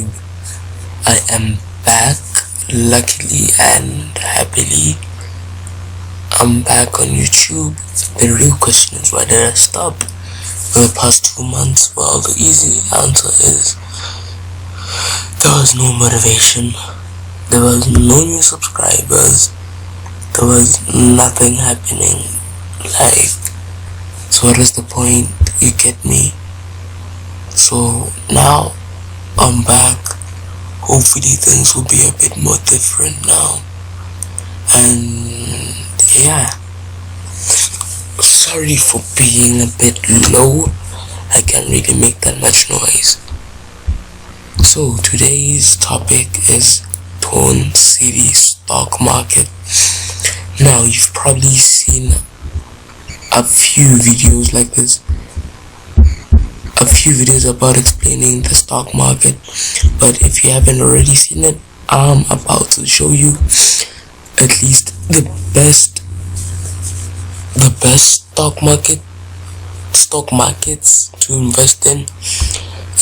YouTube. I am back, luckily and happily. I'm back on YouTube. The real question is, why did I stop for the past 2 months? Well, the easy answer is there was no motivation, there was no new subscribers, there was nothing happening. So what is the point? You get me? So now I'm back. Hopefully things will be a bit more different now. And yeah, sorry for being a bit low. I can't really make that much noise. So today's topic is Torncity stock market. Now you've probably seen a few videos like this, a few videos about explaining the stock market, but if you haven't already seen it, I'm about to show you at least the best stock markets to invest in,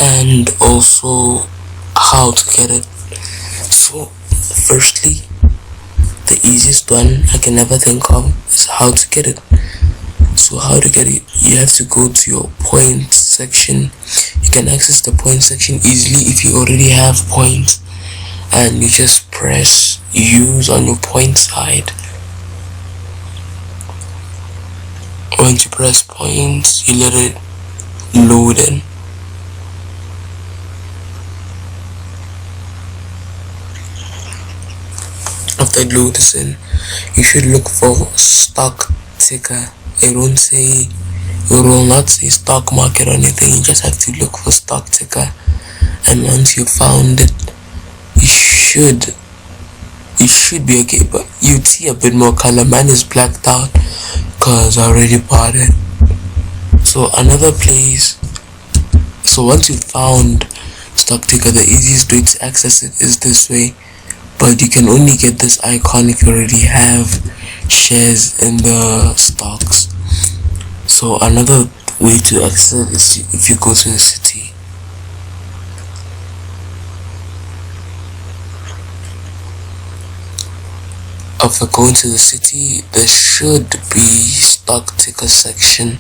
and also how to get it. So firstly, the easiest one I can ever think of is how to get it. So how to get it, you have to go to your points section. You can access the points section easily if you already have points, and you just press use on your point side. Once you press points, you let it load in. After it loads in, you should look for stock ticker. It will not say stock market or anything. You just have to look for stock ticker, and once you found it, you should be okay. But you see a bit more color. Mine is blacked out because I already bought it. So another place, so once you found stock ticker, the easiest way to access it is this way, but you can only get this icon if you already have shares in the stocks. So another way to access it is if you go to the city. After going to the city, there should be stock ticker section.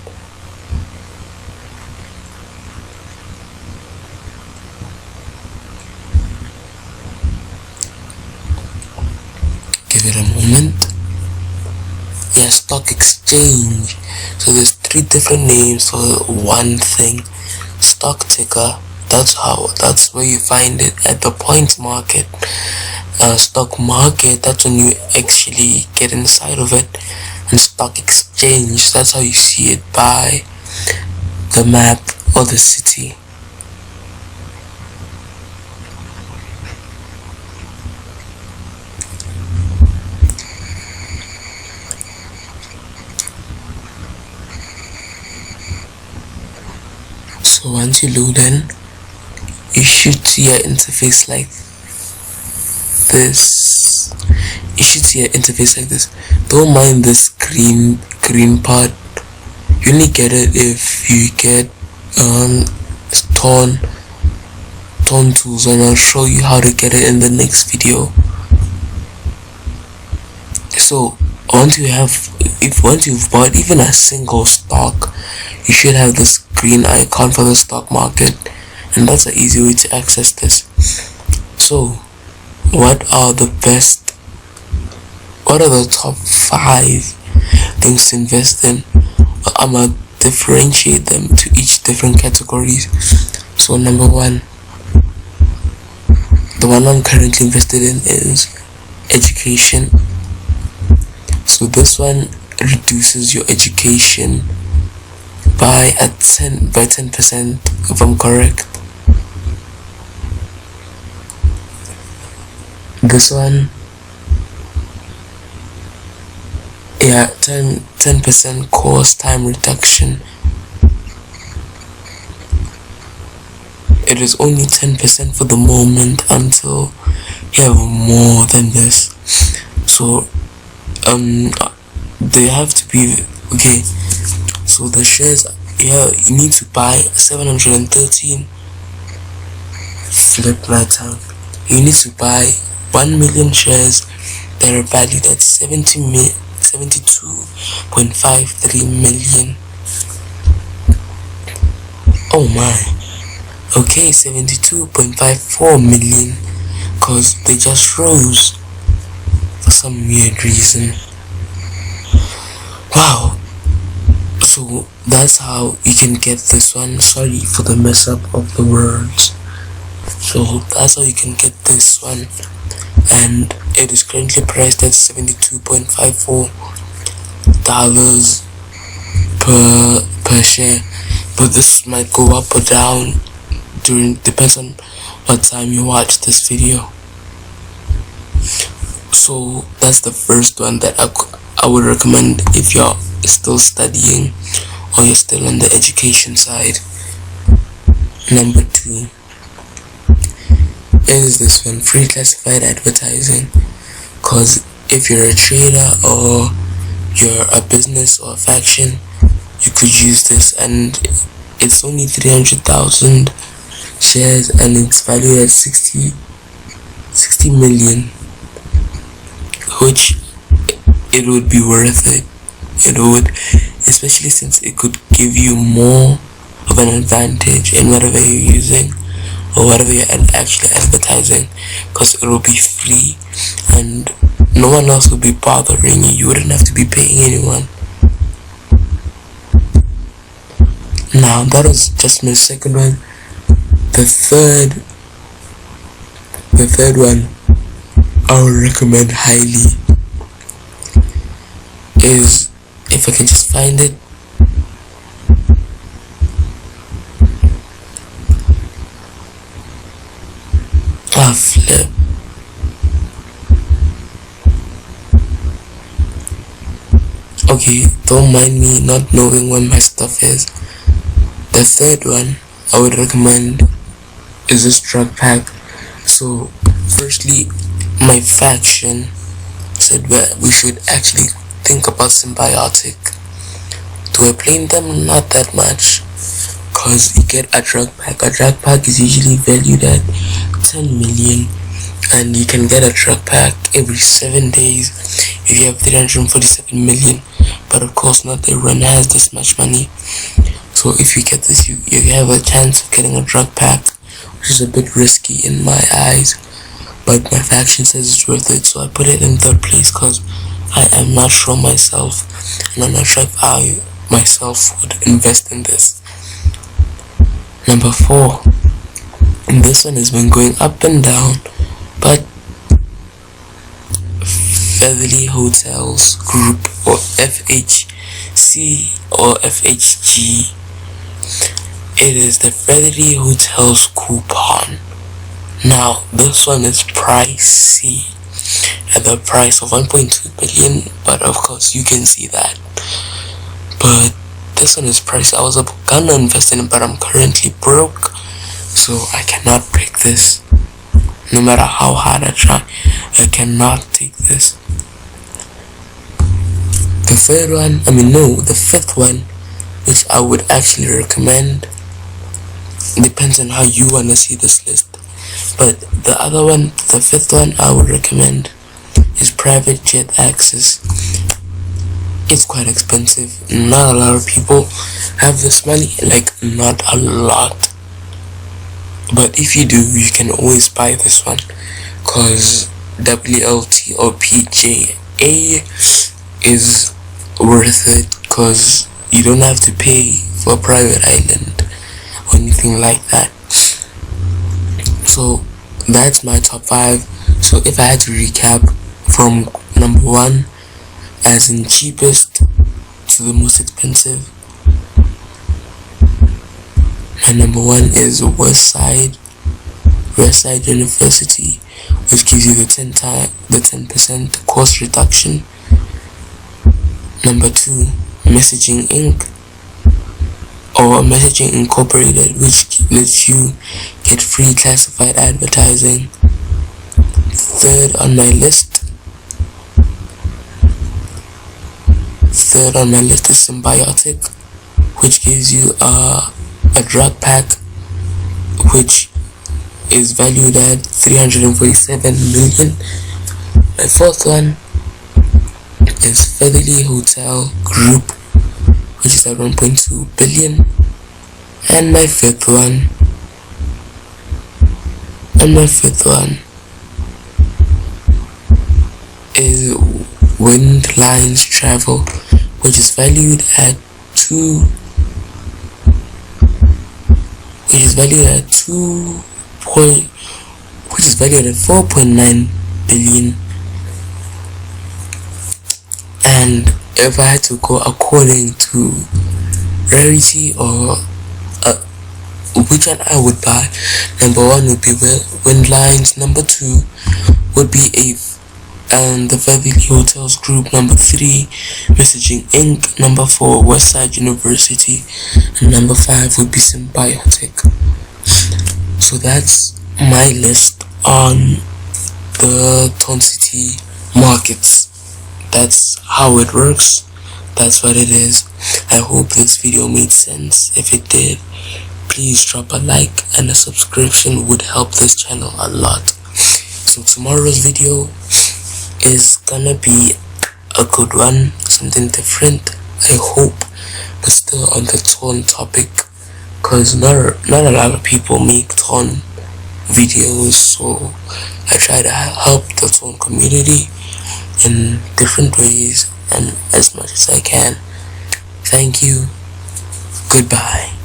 Give it a moment. Yeah, stock exchange. So there's 3 different names for one thing. Stock ticker, that's where you find it at the points market. Stock market, that's when you actually get inside of it. And stock exchange, that's how you see it by the map or the city. So once you load in, you should see an interface like this. Don't mind this green part. You only get it if you get Torn tools, and I'll show you how to get it in the next video. So once you've bought even a single stock, you should have this green icon for the stock market, and that's an easy way to access this. So what are the top 5 things to invest in? I'm gonna differentiate them to each different categories. So number 1, the one I'm currently invested in is education. So this one reduces your education by 10%, if I'm correct. This one, yeah, 10% course time reduction. It is only 10% for the moment until you have more than this. So they have to be okay. So the shares, yeah, you need to buy 713 flipped my tongue. You need to buy 1 million shares that are valued at 72.53 million. Oh my. Okay, 72.54 million, cause they just rose for some weird reason. Wow. So that's how you can get this one. Sorry for the mess up of the words. So that's how you can get this one, and it is currently priced at $72.54 per share, but this might go up or down depends on what time you watch this video. So that's the first one that I would recommend if you're still studying or you're still on the education side. Number 2 is this one, free classified advertising. Cause if you're a trader or you're a business or a faction, you could use this, and it's only 300,000 shares and it's valued at 60 million, which it would be worth it. It would, especially since it could give you more of an advantage in whatever you're using or whatever you're actually advertising, because it will be free and no one else will be bothering you. You wouldn't have to be paying anyone. Now that was just my second one. The third one I would recommend highly is, if I can just find it, flip. Okay, don't mind me not knowing where my stuff is. The third one I would recommend is this drug pack. So firstly, my faction said that we should actually think about symbiotic. Do I blame them? Not that much, cause you get a drug pack. A drug pack is usually valued at 10 million, and you can get a drug pack every 7 days if you have 347 million. But of course, not everyone has this much money. So if you get this, you have a chance of getting a drug pack, which is a bit risky in my eyes, but my faction says it's worth it, so I put it in third place because I am not sure myself, and I'm not sure if I myself would invest in this. Number 4, and this one has been going up and down, but Featherly Hotels Group, or FHC or FHG. It is the Featherly Hotels coupon. Now this one is pricey at the price of 1.2 billion, but of course you can see that. But this one is pricey. I was gonna invest in it, but I'm currently broke, so I cannot pick this. No matter how hard I try, I cannot take this. The fifth one, which I would actually recommend, depends on how you want to see this list, but the fifth one I would recommend is private jet access. It's quite expensive. Not a lot of people have this money, like not a lot, but if you do, you can always buy this one, cause WLT or PJA is worth it, cause you don't have to pay for a private island or anything like that. So that's my top 5. So if I had to recap from number 1 as in cheapest to the most expensive, my number 1 is Westside University, which gives you the 10% cost reduction. Number 2, Messaging Inc. or Messaging Incorporated, which lets you get free classified advertising. Third on my list is Symbiotic, which gives you a drug pack, which is valued at 347 million. My fourth one is Featherly Hotel Group, which is at 1.2 billion. And my fifth one is Wind Lines Travel, which is valued at 4.9 billion. And if I had to go according to rarity or which one I would buy, number one would be Wind Lines, number two would be the Featherly Hotels Group, number 3 Messaging Inc., number 4 Westside University, and number 5 would be Symbiotic. So that's my list on the Torncity markets. That's how it works. That's what it is. I hope this video made sense. If it did, please drop a like, and a subscription would help this channel a lot. So tomorrow's video is gonna be a good one, something different, I hope, but still on the Torn topic, because not a lot of people make Torn videos, so I try to help the Torn community in different ways and as much as I can. Thank you. Goodbye.